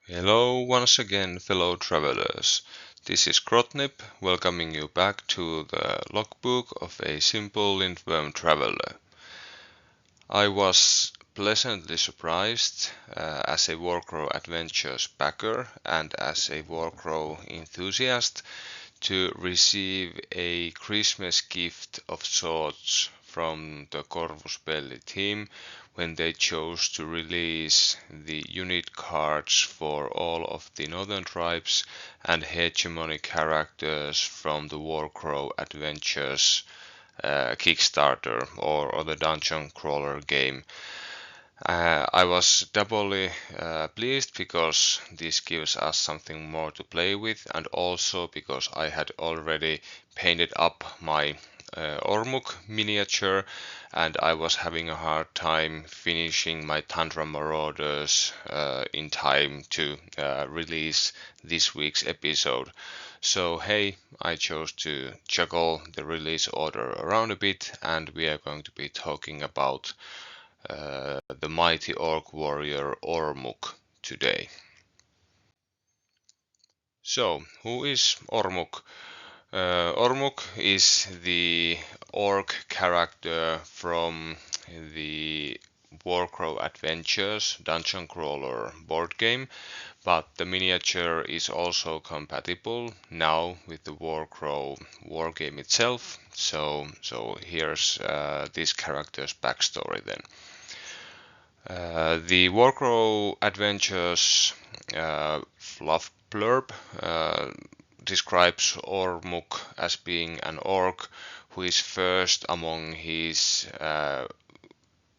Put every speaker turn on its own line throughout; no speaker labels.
Hello once again, fellow travelers. This is Krotnip, welcoming you back to the logbook of a simple Lindworm traveler. I was pleasantly surprised as a Warcrow Adventures backer and as a Warcrow enthusiast to receive a Christmas gift of sorts from the Corvus Belli team when they chose to release the unit cards for all of the northern tribes and hegemonic characters from the Warcrow Adventures Kickstarter or the dungeon crawler game. I was doubly pleased because this gives us something more to play with, and also because I had already painted up my Ormuk miniature, and I was having a hard time finishing my Tundra Marauders in time to release this week's episode. So hey, I chose to juggle the release order around a bit, and we are going to be talking about the mighty orc warrior Ormuk today. So, who is Ormuk? Ormuk is the orc character from the Warcrow Adventures dungeon crawler board game, but the miniature is also compatible now with the Warcrow wargame itself. So here's this character's backstory then. The Warcrow Adventures fluff blurb describes Ormuk as being an orc who is first among his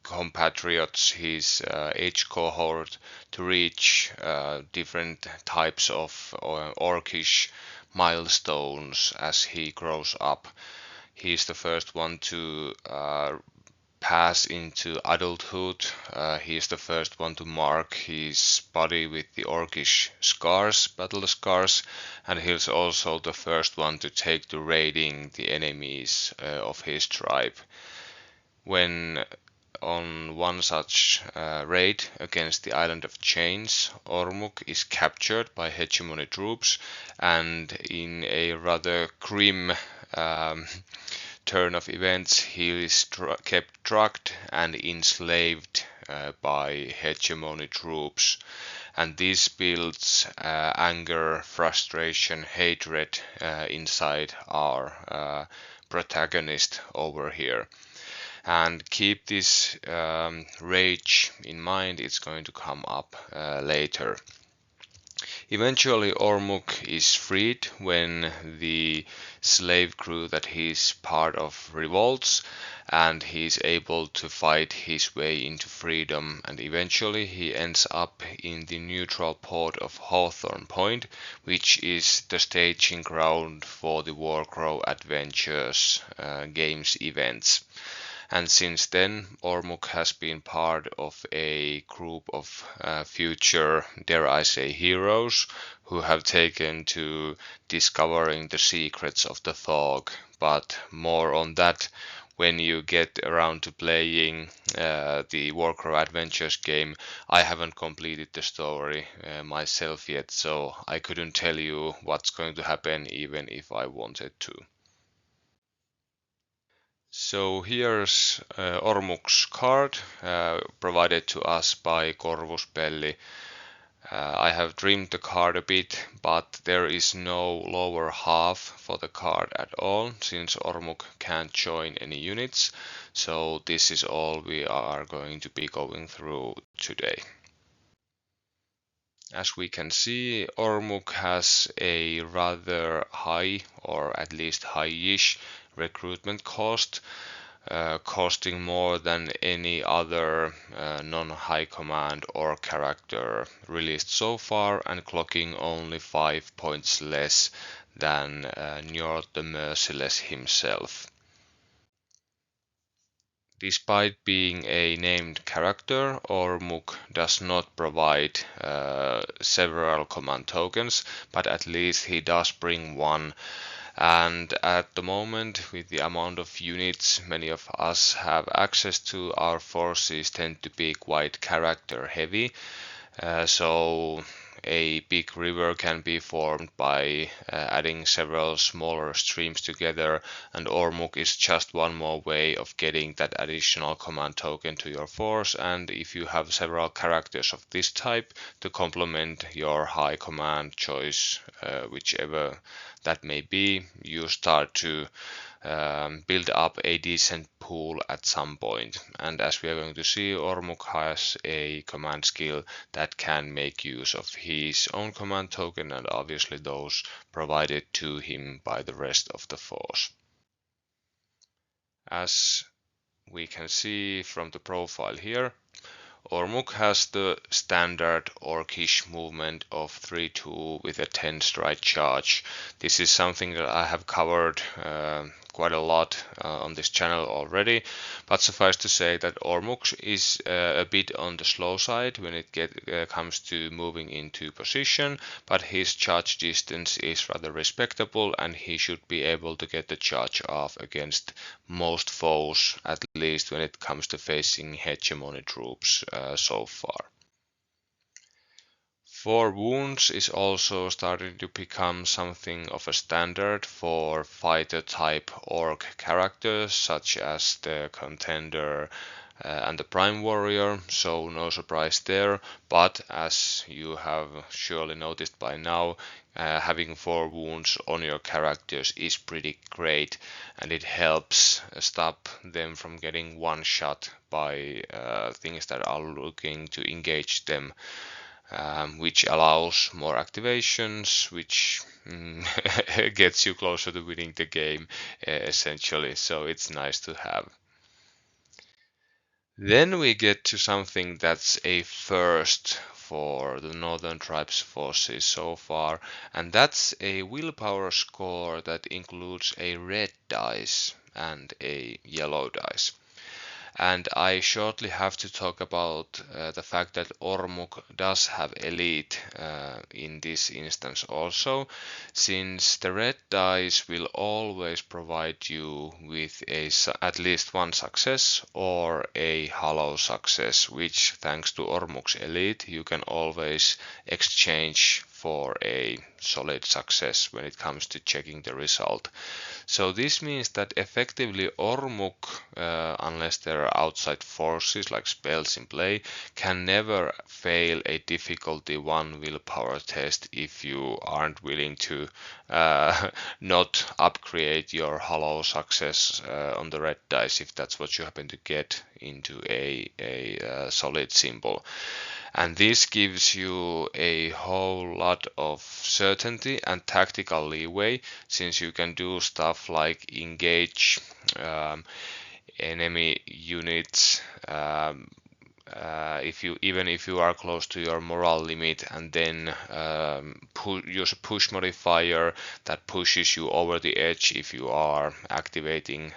compatriots, his age cohort, to reach different types of orcish milestones as he grows up. He's the first one to pass into adulthood. He is the first one to mark his body with the orcish scars, battle scars, and he's also the first one to take to raiding the enemies of his tribe. When on one such raid against the island of Chains, Ormuk is captured by hegemony troops, and in a rather grim turn of events, he is kept drugged and enslaved by hegemony troops. And this builds anger, frustration, hatred inside our protagonist over here. And keep this rage in mind, it's going to come up later. Eventually Ormuk is freed when the slave crew that he's part of revolts, and he's able to fight his way into freedom, and eventually he ends up in the neutral port of Hawthorne Point, which is the staging ground for the Warcrow Adventures games events. And since then, Ormuk has been part of a group of future, dare I say, heroes who have taken to discovering the secrets of the Thog. But more on that when you get around to playing the Warcrow Adventures game. I haven't completed the story myself yet, so I couldn't tell you what's going to happen even if I wanted to. So here's Ormuk's card provided to us by Corvus Belli. I have trimmed the card a bit, but there is no lower half for the card at all, since Ormuk can't join any units. So this is all we are going to be going through today. As we can see, Ormuk has a rather high, or at least high-ish, recruitment cost, costing more than any other non-high command or character released so far, and clocking only 5 points less than Njord the Merciless himself. Despite being a named character, Ormuk does not provide several command tokens, but at least he does bring one. And at the moment, with the amount of units many of us have access to, our forces tend to be quite character heavy. So a big river can be formed by adding several smaller streams together, and Ormuk is just one more way of getting that additional command token to your force. And if you have several characters of this type to complement your high command choice, whichever that may be, you start to build up a decent pool at some point. And as we are going to see, Ormuk has a command skill that can make use of his own command token and obviously those provided to him by the rest of the force. As we can see from the profile here, Ormuk has the standard orcish movement of 3-2 with a 10 stride charge. This is something that I have covered quite a lot on this channel already, but suffice to say that Ormuk is a bit on the slow side when it comes to moving into position, but his charge distance is rather respectable and he should be able to get the charge off against most foes, at least when it comes to facing hegemony troops so far. 4 wounds is also starting to become something of a standard for fighter type orc characters such as the contender and the prime warrior, so no surprise there. But as you have surely noticed by now, having 4 wounds on your characters is pretty great, and it helps stop them from getting one shot by things that are looking to engage them. Which allows more activations, which gets you closer to winning the game, essentially. So it's nice to have. Then we get to something that's a first for the Northern Tribes forces so far, and that's a willpower score that includes a red dice and a yellow dice. And I shortly have to talk about the fact that Ormuk does have elite in this instance also, since the red dice will always provide you with at least one success or a hollow success, which thanks to Ormuk's elite you can always exchange for a solid success when it comes to checking the result. So this means that effectively Ormuk, unless there are outside forces like spells in play, can never fail a difficulty 1 willpower test if you aren't willing to not upgrade your hollow success on the red dice if that's what you happen to get into a solid symbol. And this gives you a whole lot of certainty and tactical leeway, since you can do stuff like engage enemy units even if you are close to your morale limit, and then use a push modifier that pushes you over the edge if you are activating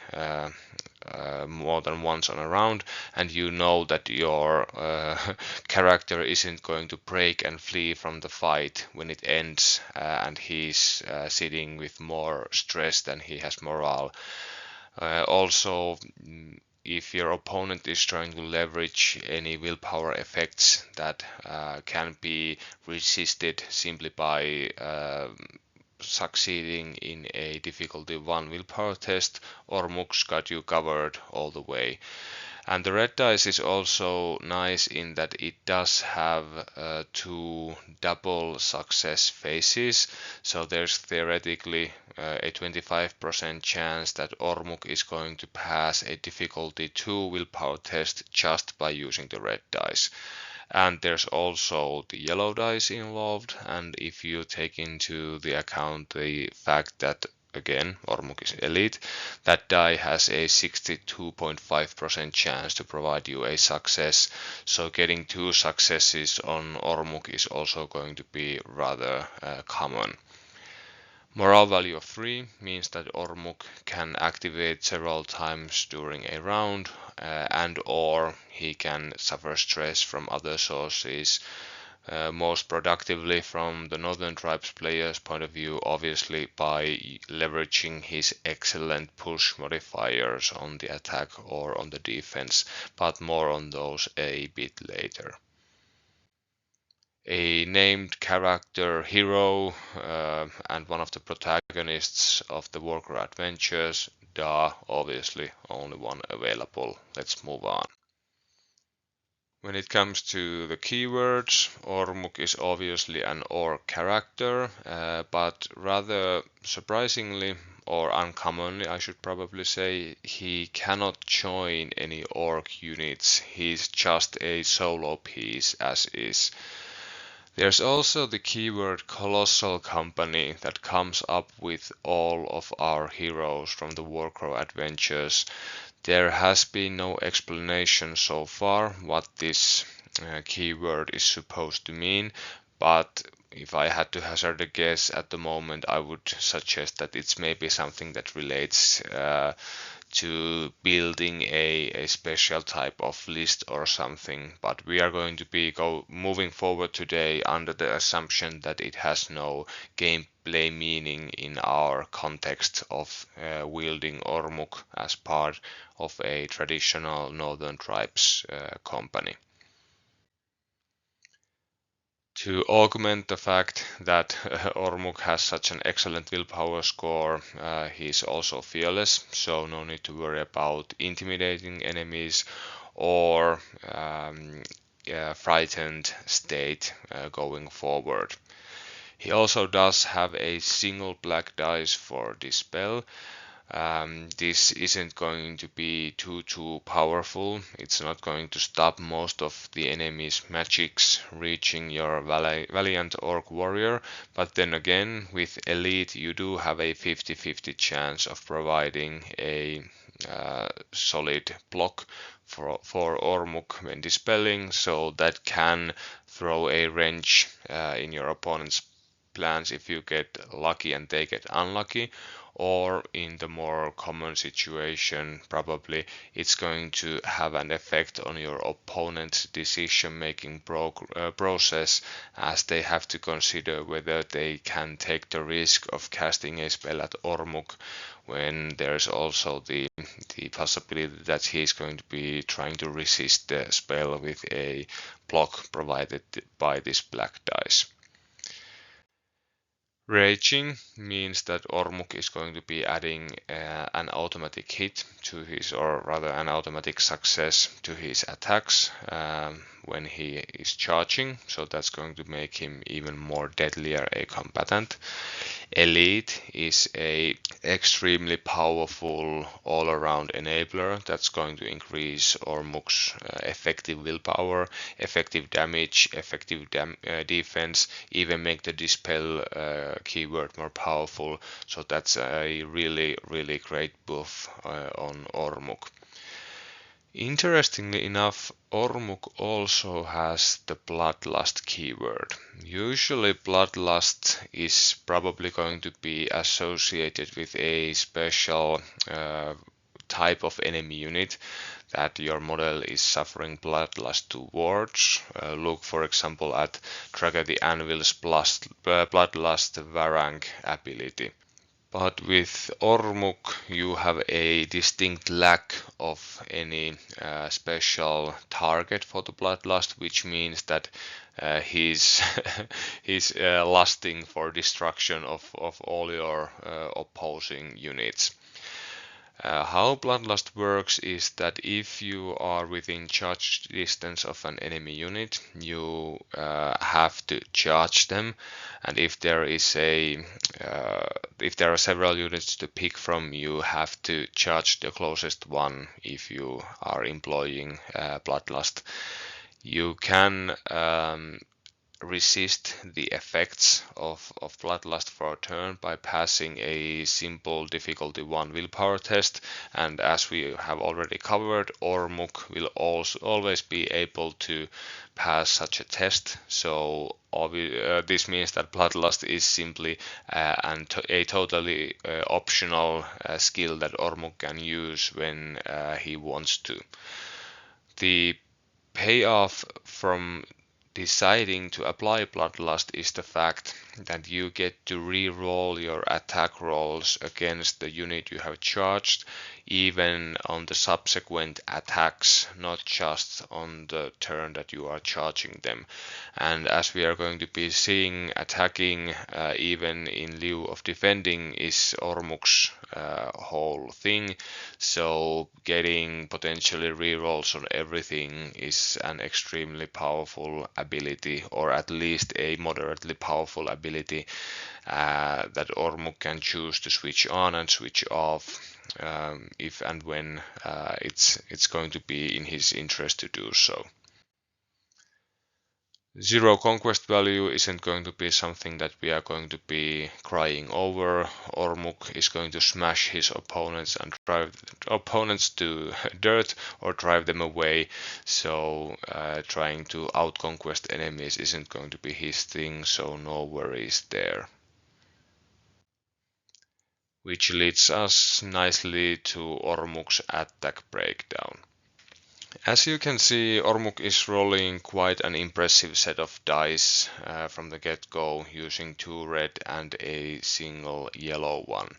more than once on a round, and you know that your character isn't going to break and flee from the fight when it ends, and he's sitting with more stress than he has morale. Also, if your opponent is trying to leverage any willpower effects that can be resisted simply by succeeding in a difficulty 1 willpower test, Ormuk's got you covered all the way. And the red dice is also nice in that it does have 2 double success phases, so there's theoretically a 25% chance that Ormuk is going to pass a difficulty 2 willpower test just by using the red dice. And there's also the yellow dice involved, and if you take into the account the fact that again Ormuk is elite, that die has a 62.5% chance to provide you a success, so getting 2 successes on Ormuk is also going to be rather common. Morale value of 3 means that Ormuk can activate several times during a round, and or he can suffer stress from other sources, most productively from the Northern Tribes player's point of view, obviously by leveraging his excellent push modifiers on the attack or on the defense, but more on those a bit later. a named character hero and one of the protagonists of the Warcrow adventures. Duh, obviously, only one available. Let's move on. When it comes to the keywords, Ormuk is obviously an orc character, but rather surprisingly, or uncommonly I should probably say, he cannot join any orc units. He's just a solo piece as is. There's also the keyword Colossal Company that comes up with all of our heroes from the Warcrow adventures. There has been no explanation so far what this keyword is supposed to mean, but if I had to hazard a guess at the moment, I would suggest that it's maybe something that relates to building a special type of list or something, but we are going to be moving forward today under the assumption that it has no gameplay meaning in our context of wielding Ormuk as part of a traditional Northern Tribes company. To augment the fact that Ormuk has such an excellent willpower score, he's also fearless, so no need to worry about intimidating enemies or frightened state going forward. He also does have a single black dice for dispel. This isn't going to be too powerful. It's not going to stop most of the enemy's magics reaching your valiant orc warrior, but then again with elite you do have a 50-50 chance of providing a solid block for Ormuk when dispelling, so that can throw a wrench in your opponent's plans if you get lucky and they get unlucky, or in the more common situation, probably it's going to have an effect on your opponent's decision making process, as they have to consider whether they can take the risk of casting a spell at Ormuk when there's also the possibility that he's going to be trying to resist the spell with a block provided by this black dice. Raging means that Ormuk is going to be adding an automatic hit to his, or rather an automatic success to his attacks when he is charging, so that's going to make him even more deadlier a combatant. Elite is a extremely powerful all-around enabler that's going to increase Ormuk's effective willpower, effective damage, effective defense, even make the dispel keyword more powerful. So that's a really great buff on Ormuk. Interestingly enough, Ormuk also has the Bloodlust keyword. Usually Bloodlust is probably going to be associated with a special type of enemy unit that your model is suffering Bloodlust towards. Look for example at Trigger the Anvil's Bloodlust Varang ability. But with Ormuk you have a distinct lack of any special target for the Bloodlust, which means that he's he's lusting for destruction of all your opposing units. How Bloodlust works is that if you are within charge distance of an enemy unit, you have to charge them, and if there are several units to pick from, you have to charge the closest one if you are employing Bloodlust. You can resist the effects of Bloodlust for a turn by passing a simple difficulty 1 willpower test, and as we have already covered, Ormuk will also always be able to pass such a test, so this means that Bloodlust is simply a totally optional skill that Ormuk can use when he wants to. The payoff from deciding to apply Bloodlust is the fact that you get to re-roll your attack rolls against the unit you have charged, even on the subsequent attacks, not just on the turn that you are charging them. And as we are going to be seeing, attacking even in lieu of defending is Ormuk's whole thing. So getting potentially rerolls on everything is an extremely powerful ability, or at least a moderately powerful ability that Ormuk can choose to switch on and switch off if and when it's going to be in his interest to do so. Zero conquest value isn't going to be something that we are going to be crying over. Ormuk is going to smash his opponents and drive opponents to dirt or drive them away. So trying to outconquest enemies isn't going to be his thing, so no worries there. Which leads us nicely to Ormuk's attack breakdown. As you can see, Ormuk is rolling quite an impressive set of dice from the get-go, using 2 red and a single yellow one.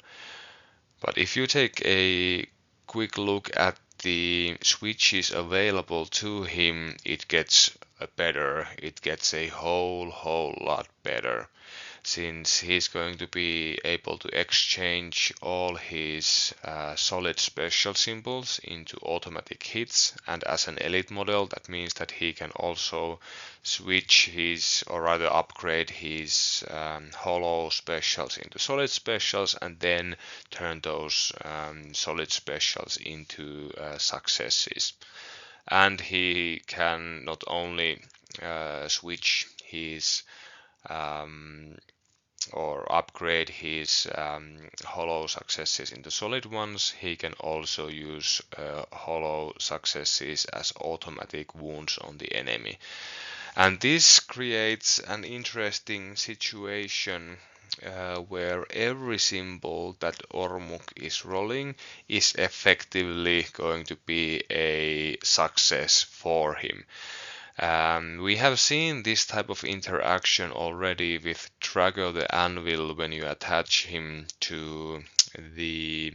But if you take a quick look at the switches available to him, it gets better. It gets a whole lot better, since he's going to be able to exchange all his solid special symbols into automatic hits, and as an elite model that means that he can also switch his, or rather upgrade his hollow specials into solid specials, and then turn those solid specials into successes. And he can not only switch his or upgrade his hollow successes into solid ones, he can also use hollow successes as automatic wounds on the enemy. And this creates an interesting situation where every symbol that Ormuk is rolling is effectively going to be a success for him. We have seen this type of interaction already with Drago the Anvil when you attach him to the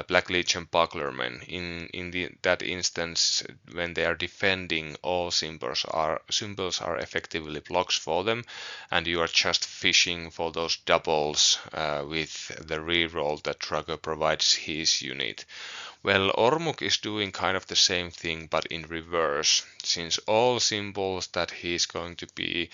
Black Legion Bucklermen. In that instance, when they are defending, all symbols are effectively blocks for them, and you are just fishing for those doubles with the reroll that Drago provides his unit. Well, Ormuk is doing kind of the same thing, but in reverse, since all symbols that he's going to be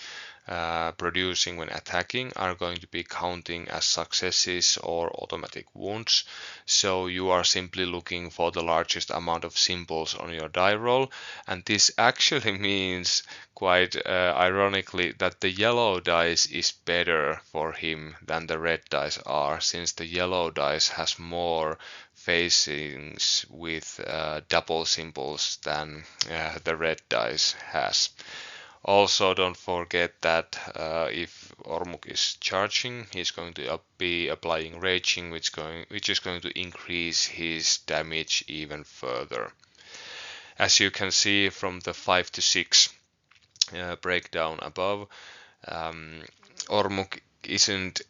producing when attacking are going to be counting as successes or automatic wounds. So you are simply looking for the largest amount of symbols on your die roll, and this actually means, quite ironically, that the yellow dice is better for him than the red dice are, since the yellow dice has more facings with double symbols than the red dice has. Also, don't forget that if Ormuk is charging, he's going to be applying raging, which is going to increase his damage even further. As you can see from the 5 to 6 breakdown above, Ormuk isn't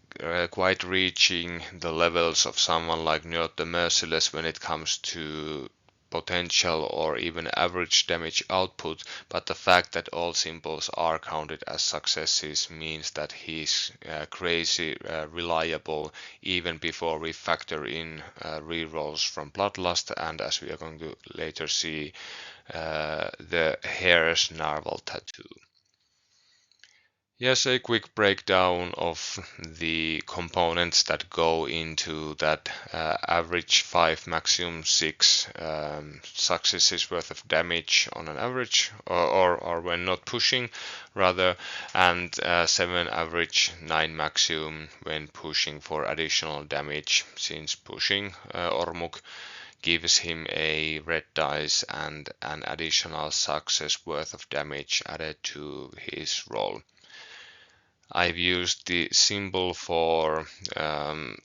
quite reaching the levels of someone like Njord the Merciless when it comes to potential or even average damage output, but the fact that all symbols are counted as successes means that he's crazy reliable even before we factor in rerolls from Bloodlust, and as we are going to later see, the Hare's Narwhal tattoo. Yes, a quick breakdown of the components that go into that average 5, maximum 6 successes worth of damage on an average, or when not pushing, rather, and 7 average, 9 maximum when pushing for additional damage, since pushing Ormuk gives him a red dice and an additional success worth of damage added to his roll. I've used the symbol for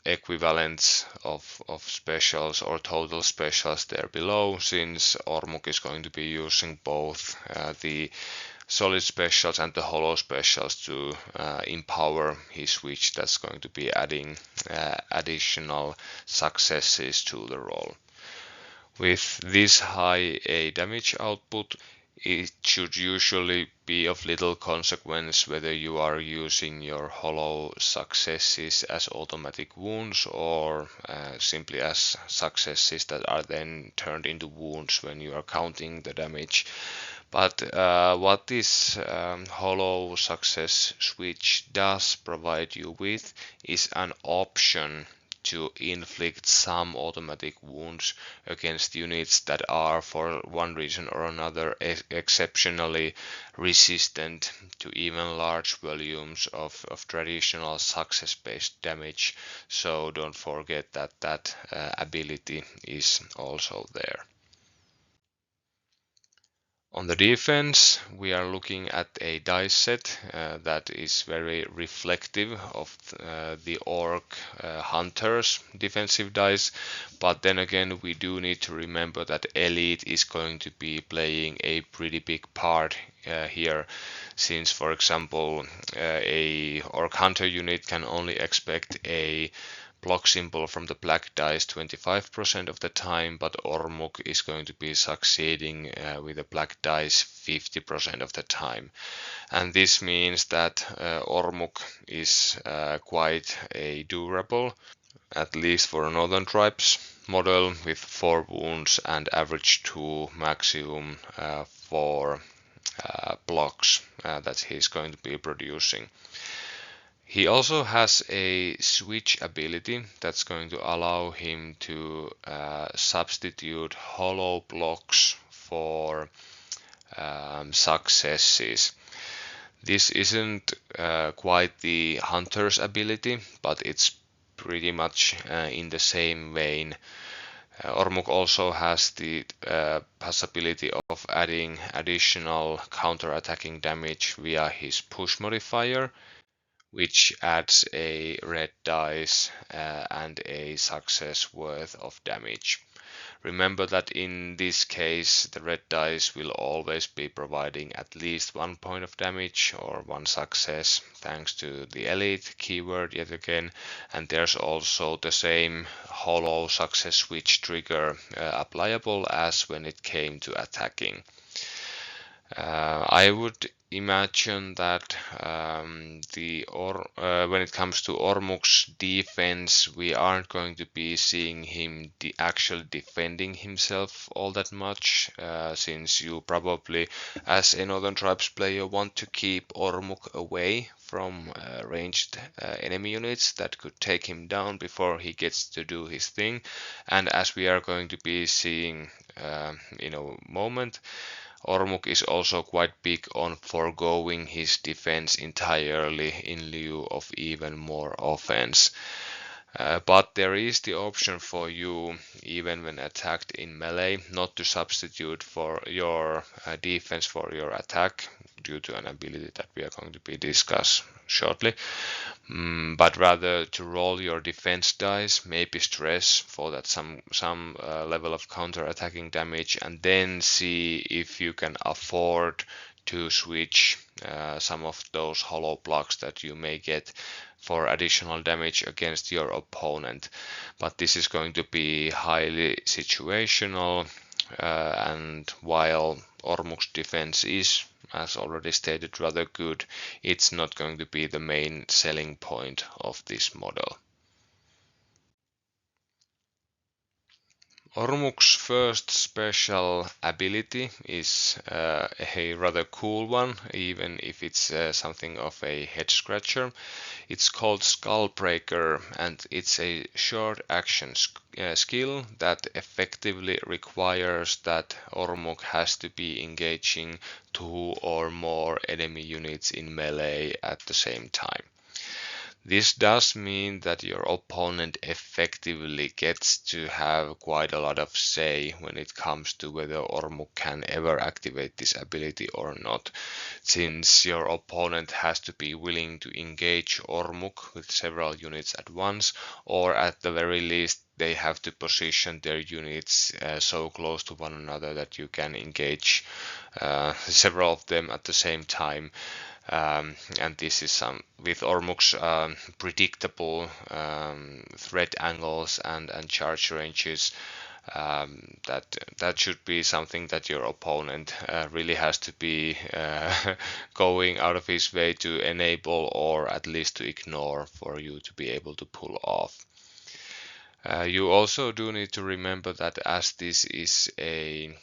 equivalents of specials or total specials there below, since Ormuk is going to be using both the solid specials and the hollow specials to empower his switch that's going to be adding additional successes to the roll. With this high a damage output, it should usually be of little consequence whether you are using your hollow successes as automatic wounds or simply as successes that are then turned into wounds when you are counting the damage. But what this hollow success switch does provide you with is an option to inflict some automatic wounds against units that are, for one reason or another, exceptionally resistant to even large volumes of traditional success-based damage. So don't forget that that ability is also there. On the defense, we are looking at a dice set that is very reflective of the orc hunters defensive dice, but then again we do need to remember that elite is going to be playing a pretty big part here, since for example a orc hunter unit can only expect a block symbol from the black dice 25% of the time, but Ormuk is going to be succeeding with the black dice 50% of the time. And this means that Ormuk is quite a durable, at least for Northern Tribes model, with 4 wounds and average 2 maximum for blocks that he's going to be producing. He also has a switch ability that's going to allow him to substitute hollow blocks for successes. This isn't quite the hunter's ability, but it's pretty much in the same vein. Ormuk also has the possibility of adding additional counter-attacking damage via his push modifier, which adds a red dice and a success worth of damage. Remember that in this case the red dice will always be providing at least 1 point of damage or 1 success, thanks to the elite keyword yet again, and there's also the same hollow success switch trigger applicable as when it came to attacking. I would imagine that when it comes to Ormuk's defense, we aren't going to be seeing him actually defending himself all that much, since you probably, as a Northern Tribes player, want to keep Ormuk away from ranged enemy units that could take him down before he gets to do his thing. And as we are going to be seeing in a moment, Ormuk is also quite big on foregoing his defense entirely in lieu of even more offense. But there is the option for you, even when attacked in melee, not to substitute for your defense for your attack due to an ability that we are going to be discuss shortly, but rather to roll your defense dice, maybe stress for that some level of counter attacking damage, and then see if you can afford to switch some of those hollow blocks that you may get for additional damage against your opponent. But this is going to be highly situational, and while Ormuk's defense is, as already stated, rather good, it's not going to be the main selling point of this model. Ormuk's first special ability is a rather cool one, even if it's something of a head scratcher. It's called Skullbreaker, and it's a short action skill that effectively requires that Ormuk has to be engaging 2 or more enemy units in melee at the same time. This does mean that your opponent effectively gets to have quite a lot of say when it comes to whether Ormuk can ever activate this ability or not, since your opponent has to be willing to engage Ormuk with several units at once, or at the very least they have to position their units so close to one another that you can engage several of them at the same time. And this is with Ormuk's predictable threat angles and charge ranges. That should be something that your opponent really has to be going out of his way to enable, or at least to ignore, for you to be able to pull off. You also do need to remember that as this is a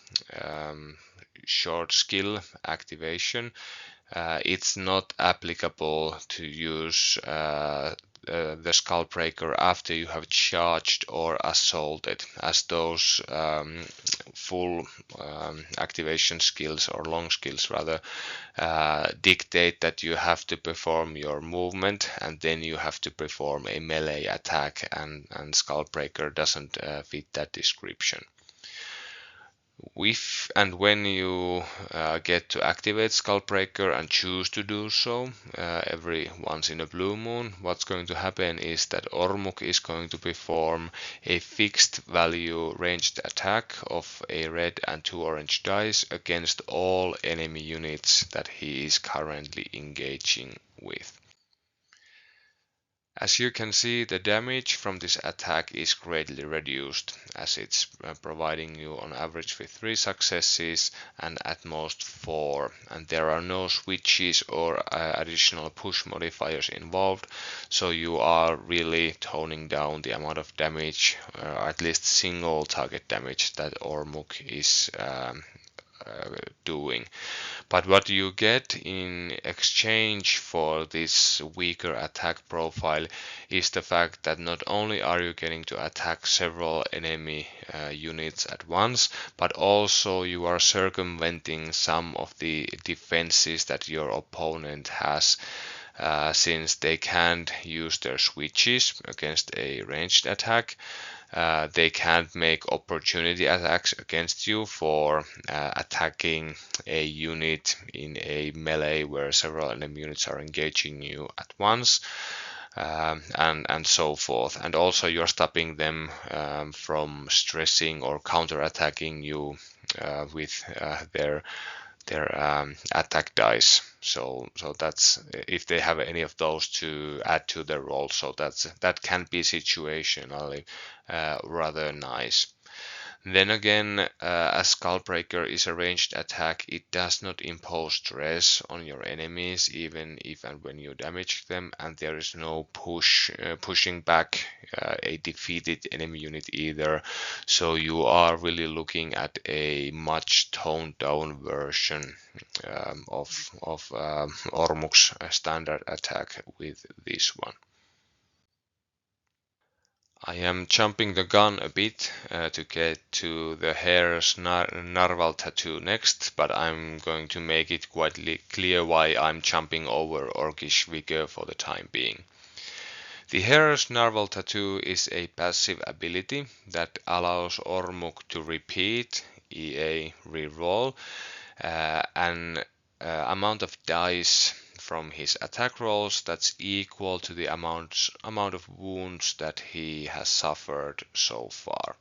short skill activation, it's not applicable to use the Skullbreaker after you have charged or assaulted, as those full activation skills, or long skills rather, dictate that you have to perform your movement and then you have to perform a melee attack, and Skullbreaker doesn't fit that description. If and when you get to activate Skullbreaker and choose to do so every once in a blue moon, what's going to happen is that Ormuk is going to perform a fixed value ranged attack of a red and 2 orange dice against all enemy units that he is currently engaging with. As you can see, the damage from this attack is greatly reduced, as it's providing you on average with 3 successes and at most 4, and there are no switches or additional push modifiers involved, so you are really toning down the amount of damage, or at least single target damage, that Ormuk is doing. But what you get in exchange for this weaker attack profile is the fact that not only are you getting to attack several enemy units at once, but also you are circumventing some of the defenses that your opponent has, since they can't use their switches against a ranged attack. They can't make opportunity attacks against you for attacking a unit in a melee where several enemy units are engaging you at once, and so forth. And also you're stopping them from stressing or counter-attacking you with their attack dice. So that's, if they have any of those to add to their roll, so that can be situationally rather nice. Then again, as Skullbreaker is a ranged attack, it does not impose stress on your enemies, even if and when you damage them, and there is no pushing back a defeated enemy unit either. So you are really looking at a much toned down version of Ormuk's standard attack with this one. I am jumping the gun a bit to get to the Hare's Narwhal tattoo next, but I'm going to make it quite clear why I'm jumping over Orcish Vigor for the time being. The Hare's Narwhal tattoo is a passive ability that allows Ormuk to repeat, EA reroll, an amount of dice from his attack rolls that's equal to the amount of wounds that he has suffered so far.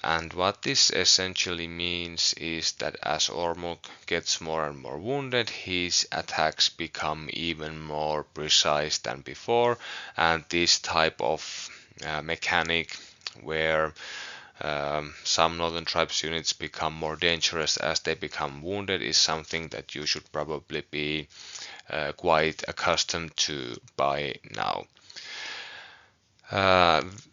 And what this essentially means is that as Ormuk gets more and more wounded, his attacks become even more precise than before, and this type of mechanic where some Northern Tribes units become more dangerous as they become wounded is something that you should probably be quite accustomed to by now.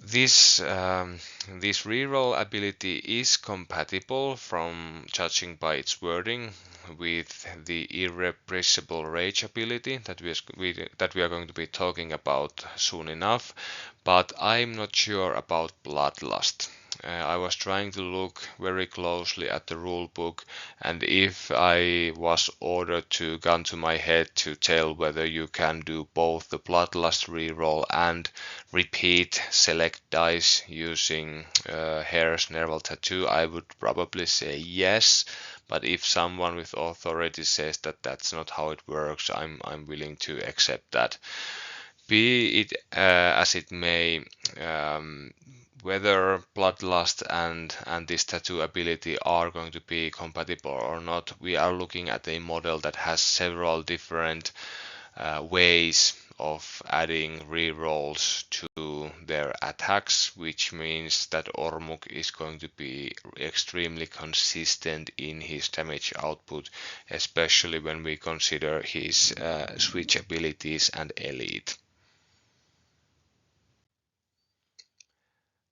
This reroll ability is compatible, from judging by its wording, with the Irrepressible Rage ability that we are going to be talking about soon enough, but I'm not sure about Bloodlust. I was trying to look very closely at the rulebook, and if I was ordered to gun to my head to tell whether you can do both the Bloodlust reroll and repeat select dice using Hare's Narwhal tattoo, I would probably say yes. But if someone with authority says that that's not how it works, I'm willing to accept that. Be it as it may, whether Bloodlust and this tattoo ability are going to be compatible or not, we are looking at a model that has several different ways of adding rerolls to their attacks, which means that Ormuk is going to be extremely consistent in his damage output, especially when we consider his switch abilities and elite.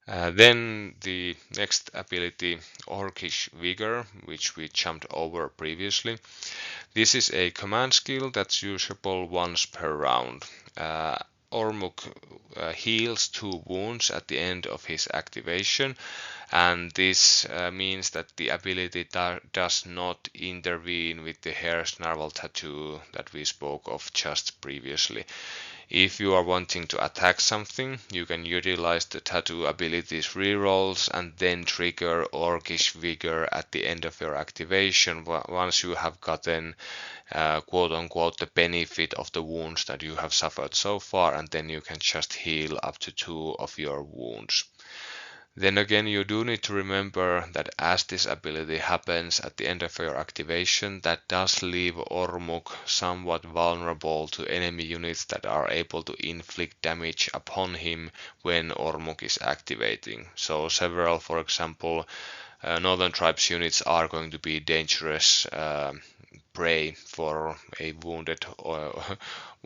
Then the next ability, Orcish Vigor, which we jumped over previously. This is a command skill that's usable once per round. Ormuk heals 2 wounds at the end of his activation, and this means that the ability does not intervene with the Hare's Narwhal tattoo that we spoke of just previously. If you are wanting to attack something, you can utilize the tattoo ability's rerolls and then trigger Orcish Vigor at the end of your activation once you have gotten quote unquote the benefit of the wounds that you have suffered so far, and then you can just heal up to 2 of your wounds. Then again, you do need to remember that as this ability happens at the end of your activation, that does leave Ormuk somewhat vulnerable to enemy units that are able to inflict damage upon him when Ormuk is activating. So several, for example, Northern Tribes units are going to be dangerous prey for a wounded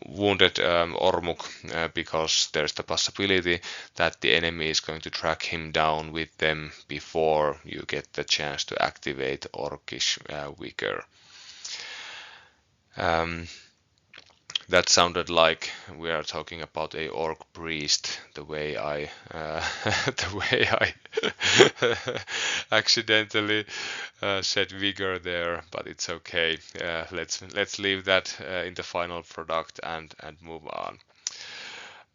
Ormuk because there's the possibility that the enemy is going to track him down with them before you get the chance to activate Orcish Vigor. That sounded like we are talking about a orc priest, the way I accidentally said vigor there, but it's okay. Let's leave that in the final product and move on.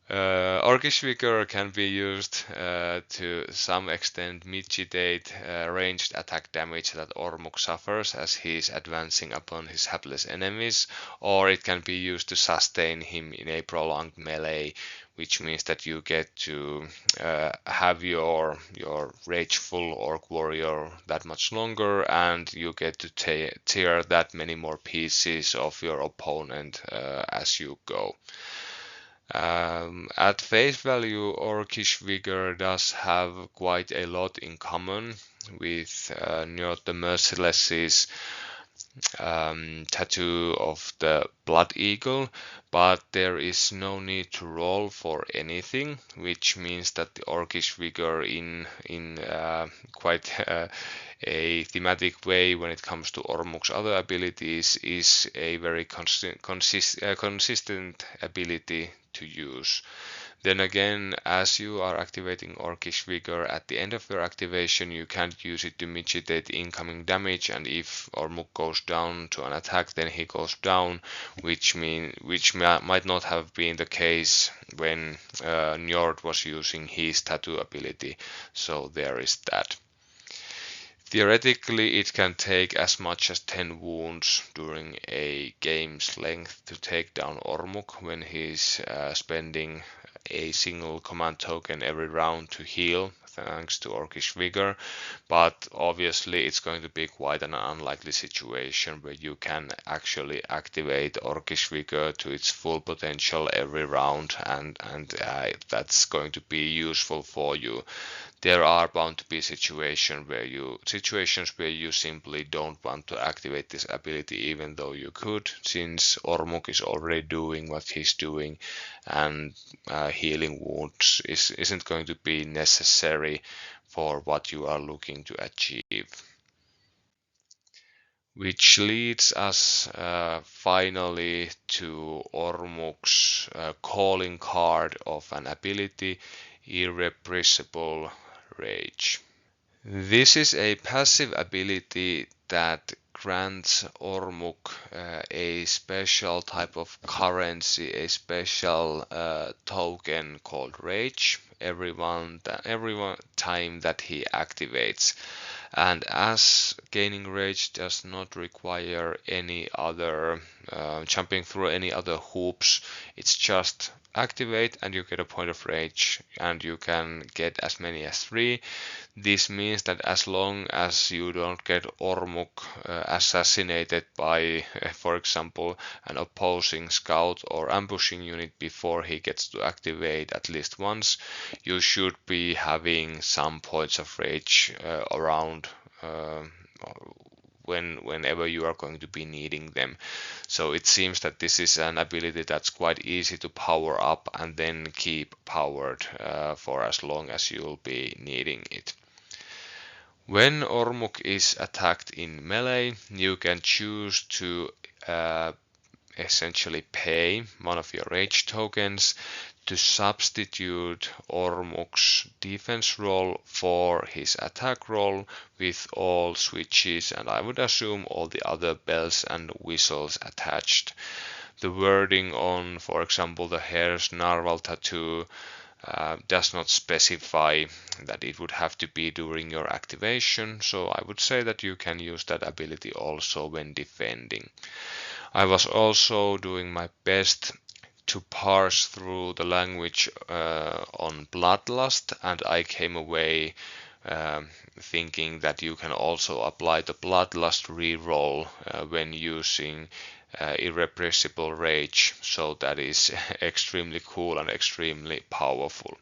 Orcish Vigor can be used to some extent mitigate ranged attack damage that Ormuk suffers as he is advancing upon his hapless enemies, or it can be used to sustain him in a prolonged melee, which means that you get to have your rageful orc warrior that much longer, and you get to tear that many more pieces of your opponent as you go. At face value, Orcish Vigor does have quite a lot in common with Njord the Merciless's tattoo of the Blood Eagle, but there is no need to roll for anything, which means that the Orcish Vigor in quite a thematic way when it comes to Ormuk's other abilities is a very consistent ability to use. Then again, as you are activating Orcish Vigor at the end of your activation, you can't use it to mitigate incoming damage, and if Ormuk goes down to an attack, then he goes down, which might not have been the case when Njord was using his tattoo ability. So there is that. Theoretically, it can take as much as 10 wounds during a game's length to take down Ormuk when he's spending a single command token every round to heal, thanks to Orcish Vigor, but obviously it's going to be quite an unlikely situation where you can actually activate Orcish Vigor to its full potential every round, and that's going to be useful for you. There are bound to be situations where you simply don't want to activate this ability even though you could, since Ormuk is already doing what he's doing, and healing wounds isn't going to be necessary for what you are looking to achieve. Which leads us finally to Ormuk's calling card of an ability, Irrepressible Rage. This is a passive ability that grants Ormuk a special type of currency, a special token called Rage every time that he activates. And as gaining rage does not require any other jumping through any other hoops, it's just activate and you get a point of rage, and you can get as many as 3. This means that as long as you don't get Ormuk assassinated by, for example, an opposing scout or ambushing unit before he gets to activate at least once, you should be having some points of rage around whenever you are going to be needing them. So it seems that this is an ability that's quite easy to power up and then keep powered for as long as you'll be needing it. When Ormuk is attacked in melee, you can choose to essentially pay one of your rage tokens to substitute Ormuk's defense roll for his attack roll with all switches, and I would assume all the other bells and whistles attached. The wording on, for example, the Hare's Narwhal tattoo does not specify that it would have to be during your activation, so I would say that you can use that ability also when defending. I was also doing my best to parse through the language on Bloodlust, and I came away thinking that you can also apply the Bloodlust reroll when using Irrepressible Rage, so that is extremely cool and extremely powerful.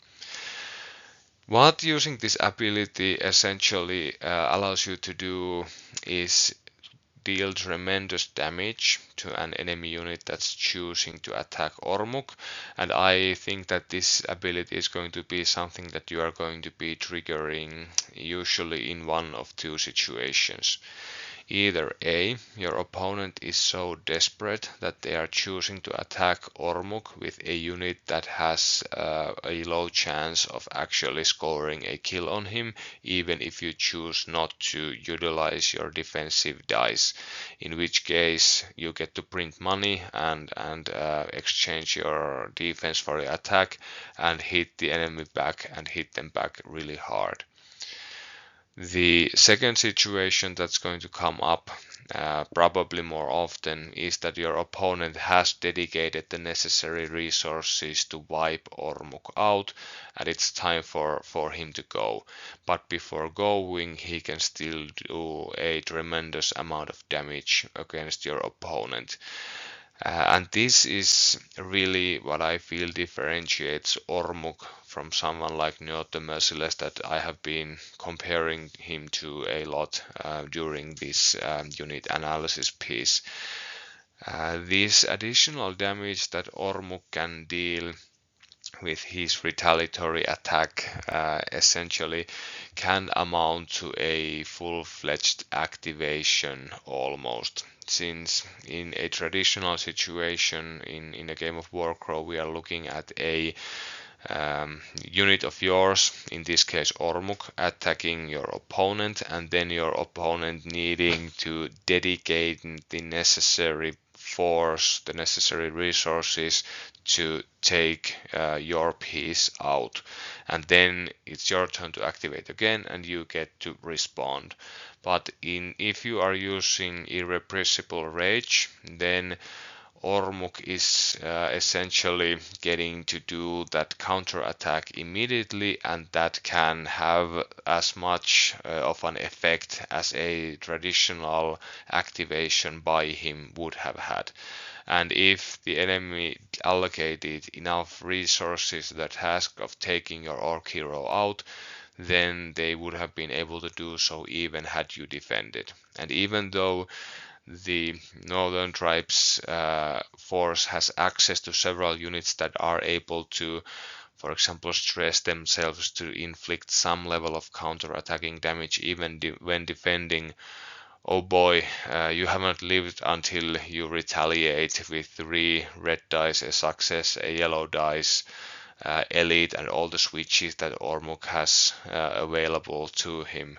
What using this ability essentially allows you to do is deal tremendous damage to an enemy unit that's choosing to attack Ormuk, and I think that this ability is going to be something that you are going to be triggering usually in one of two situations. Either A, your opponent is so desperate that they are choosing to attack Ormuk with a unit that has a low chance of actually scoring a kill on him, even if you choose not to utilize your defensive dice, in which case you get to print money and exchange your defense for your attack and hit the enemy back and hit them back really hard. The second situation that's going to come up probably more often is that your opponent has dedicated the necessary resources to wipe Ormuk out, and it's time for him to go. But before going, he can still do a tremendous amount of damage against your opponent. And this is really what I feel differentiates Ormuk from someone like Njord the Merciless that I have been comparing him to a lot during this unit analysis piece. This additional damage that Ormuk can deal with his retaliatory attack essentially can amount to a full-fledged activation almost. Since in a traditional situation in a game of Warcrow we are looking at a unit of yours, in this case Ormuk, attacking your opponent, and then your opponent needing to dedicate the necessary force, the necessary resources to take your piece out, and then it's your turn to activate again and you get to respond. But if you are using Irrepressible Rage, then Ormuk is essentially getting to do that counter attack immediately, and that can have as much of an effect as a traditional activation by him would have had. And if the enemy allocated enough resources to the task of taking your orc hero out, then they would have been able to do so even had you defended. And even though the Northern Tribes force has access to several units that are able to, for example, stress themselves to inflict some level of counter-attacking damage even when defending, oh boy, you haven't lived until you retaliate with 3 red dice, a success, a yellow dice, elite, and all the switches that Ormuk has available to him.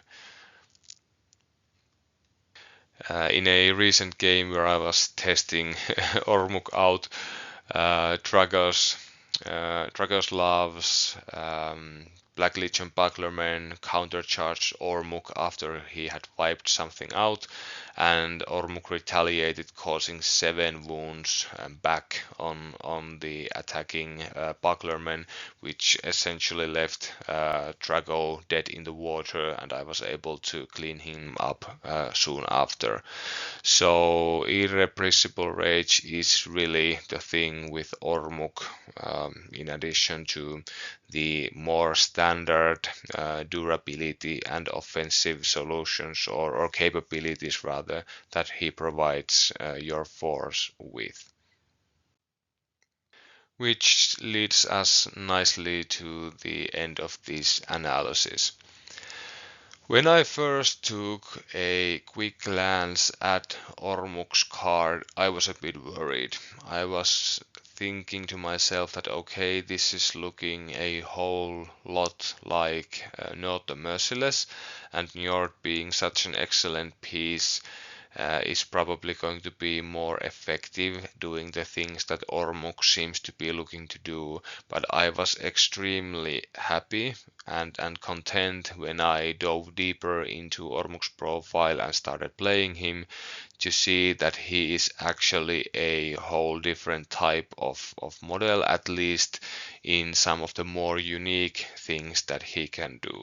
In a recent game where I was testing Ormuk out, Dragos Loves Black Legion Bucklermen countercharged Ormuk after he had wiped something out, and Ormuk retaliated, causing 7 wounds back on the attacking Bucklermen, which essentially left Drago dead in the water, and I was able to clean him up soon after. So irrepressible rage is really the thing with Ormuk, in addition to the more standard durability and offensive solutions or capabilities rather that he provides your force with. Which leads us nicely to the end of this analysis. When I first took a quick glance at Ormuk's card, I was a bit worried. I was thinking to myself that okay, this is looking a whole lot like Njord the Merciless, and Njord being such an excellent piece is probably going to be more effective doing the things that Ormuk seems to be looking to do, but I was extremely happy and content when I dove deeper into Ormuk's profile and started playing him to see that he is actually a whole different type of model, at least in some of the more unique things that he can do.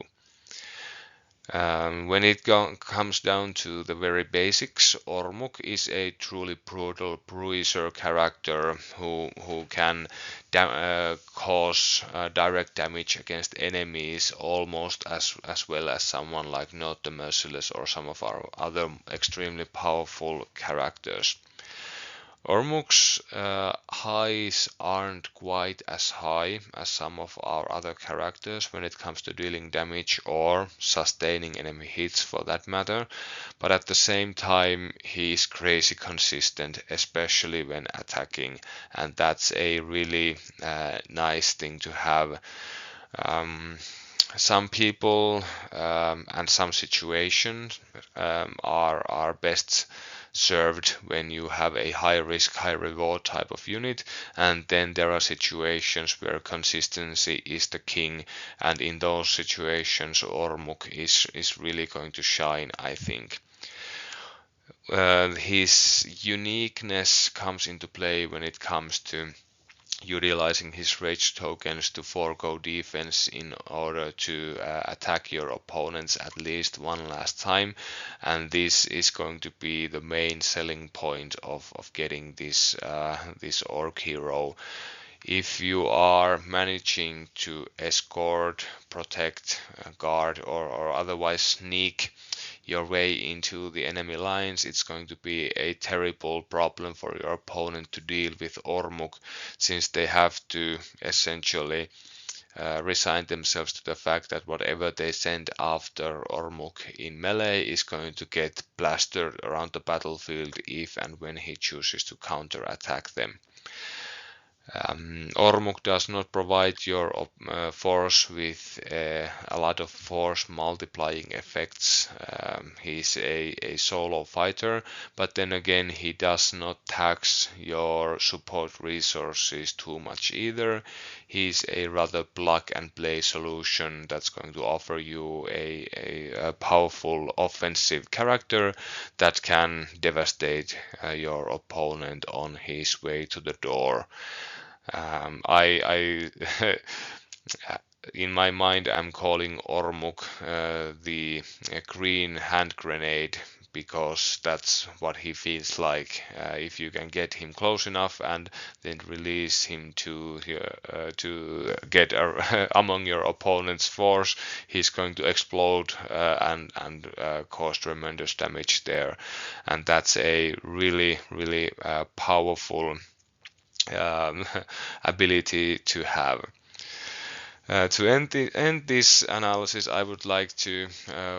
When it comes down to the very basics, Ormuk is a truly brutal bruiser character who can cause direct damage against enemies almost as well as someone like Njord the Merciless or some of our other extremely powerful characters. Ormuk's highs aren't quite as high as some of our other characters when it comes to dealing damage or sustaining enemy hits for that matter, but at the same time he is crazy consistent, especially when attacking, and that's a really nice thing to have. Some people and some situations are best served when you have a high risk, high reward type of unit, and then there are situations where consistency is the king, and in those situations Ormuk is really going to shine, I think. His uniqueness comes into play when it comes to utilizing his rage tokens to forego defense in order to attack your opponents at least one last time, and this is going to be the main selling point of getting this orc hero. If you are managing to escort, protect, guard, or otherwise sneak your way into the enemy lines, it's going to be a terrible problem for your opponent to deal with Ormuk, since they have to essentially resign themselves to the fact that whatever they send after Ormuk in melee is going to get plastered around the battlefield if and when he chooses to counter-attack them. Ormuk does not provide your force with a lot of force multiplying effects. He's a solo fighter, but then again he does not tax your support resources too much either. He's a rather plug and play solution that's going to offer you a powerful offensive character that can devastate your opponent on his way to the door. I in my mind I'm calling Ormuk the green hand grenade, because that's what he feels like. If you can get him close enough and then release him to get among your opponent's force, he's going to explode and cause tremendous damage there, and that's a really powerful ability to have. To end this analysis, I would like to,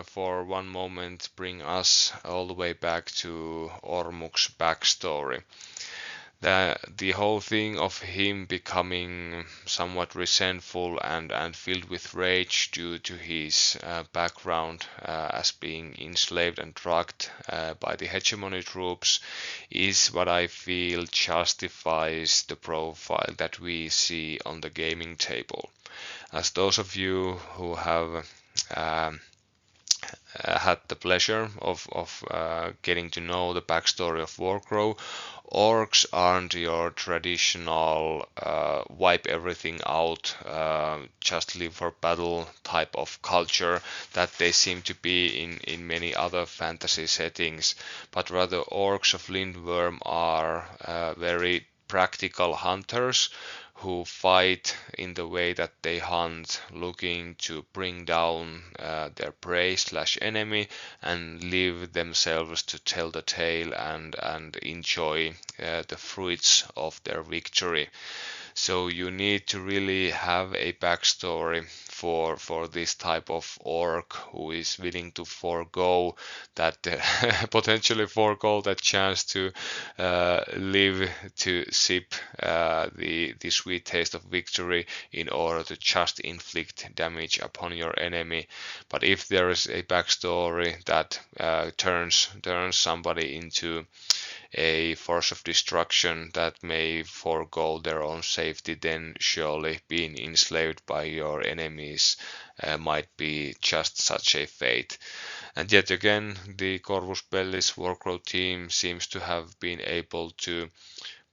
for one moment, bring us all the way back to Ormuk's backstory. The whole thing of him becoming somewhat resentful and filled with rage due to his background as being enslaved and drugged by the hegemony troops is what I feel justifies the profile that we see on the gaming table. As those of you who have had the pleasure of getting to know the backstory of Warcrow, orcs aren't your traditional wipe everything out, just live for battle type of culture that they seem to be in many other fantasy settings, but rather orcs of Lindworm are very practical hunters who fight in the way that they hunt, looking to bring down their prey slash enemy and leave themselves to tell the tale and enjoy the fruits of their victory. So you need to really have a backstory for this type of orc who is willing to forego that potentially forego that chance to live to sip the sweet taste of victory in order to just inflict damage upon your enemy. But if there is a backstory that turns somebody into a force of destruction that may forego their own safety, then surely being enslaved by your enemies might be just such a fate. And yet again, the Corvus Belli's Warcrow team seems to have been able to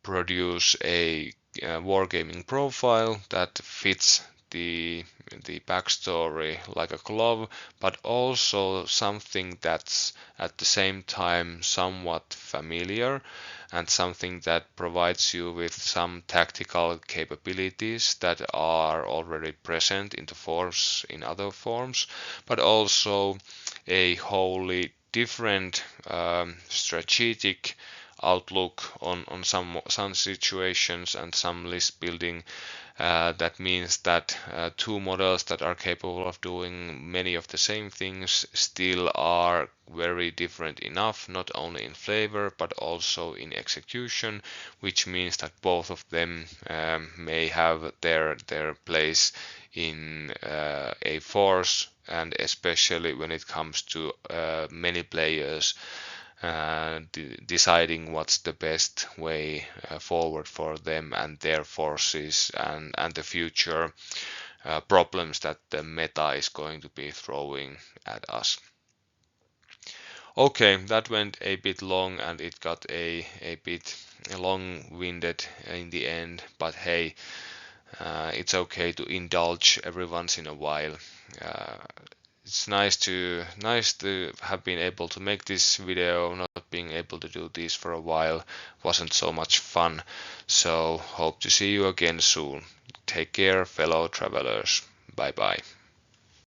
produce a wargaming profile that fits the backstory like a glove, but also something that's at the same time somewhat familiar and something that provides you with some tactical capabilities that are already present in the force in other forms, but also a wholly different strategic outlook on some situations and some list building. That means that two models that are capable of doing many of the same things still are very different enough, not only in flavor but also in execution, which means that both of them may have their place in a force, and especially when it comes to many players deciding what's the best way forward for them and their forces and the future problems that the meta is going to be throwing at us. Okay, that went a bit long and it got a bit long-winded in the end, but hey, it's okay to indulge every once in a while. It's nice to have been able to make this video. Not being able to do this for a while wasn't so much fun. So hope to see you again soon. Take care, fellow travelers. Bye bye.